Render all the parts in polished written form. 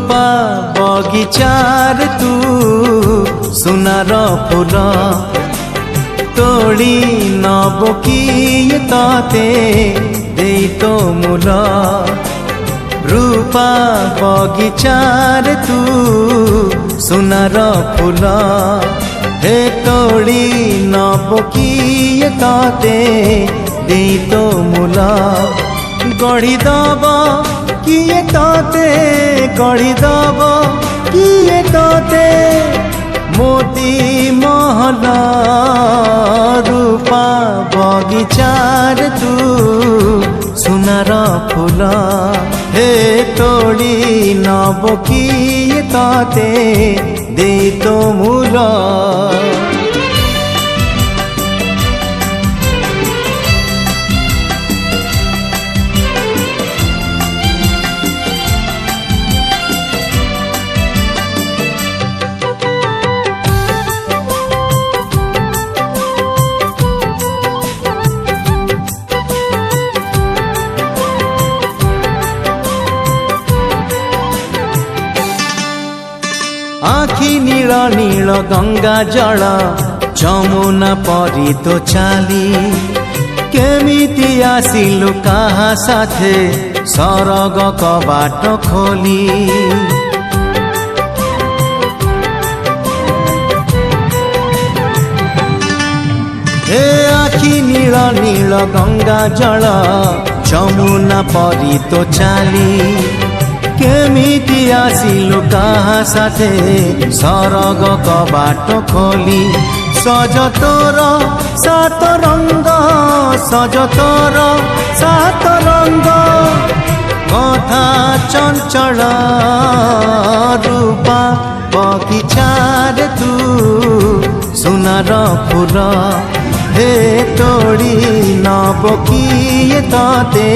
रूपा बगिचार तू सुनार फूल तोड़ी नब किए तते दे तो मूल रूपा बगिचार तू सुनार फूल हे तोड़ी नब किए तते दे तो मूल गढ़ी दब किए तते गढ़ी दब किए तते मोती महल रूपा बगिचार तू सुनार फूल हे तोड़ी नब किए तते दे तो मूल आखि नील नील गंगा जल जमुना परी तो चाली केमिति आसिलु कहा साथे सरग कबाट खोली हे आखि नील नील गंगा जल जमुना परी तो चाली केमिति आसिलु कहा साथे सरग कबाट खोली सज तोर सात रंग सज तोर सात रंग कथा चंचल रूपा बगिचार तू सुनार फूल हे तोड़ी नब किए तते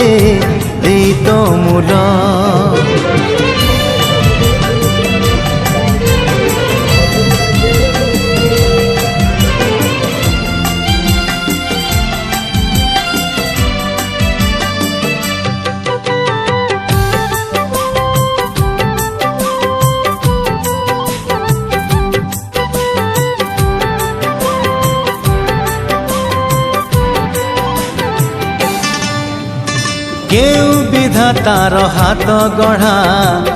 दे तो मूल केउ विधातार हाथ गढ़ा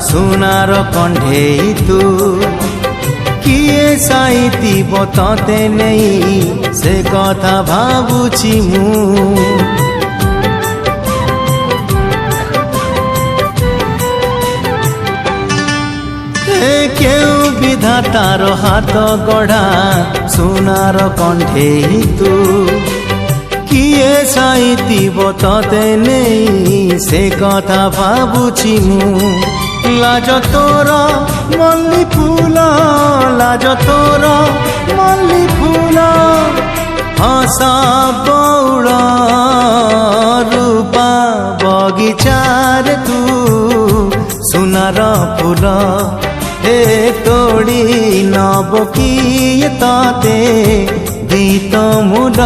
सुनार कंढे तू किए साइती बतते नहीं से कथा भावुची मु केउ विधातार हाथ गढ़ा सुनार कंढे तू किए साइती बतते नहीं से कथा भावुची मु लाज तोर मल्ली फूल लाज तोर मल्ली फूल हसा बौड़ रूपा बगिचार तू सुनार फूल हे तोड़ी नब किए तते दे तो मूल।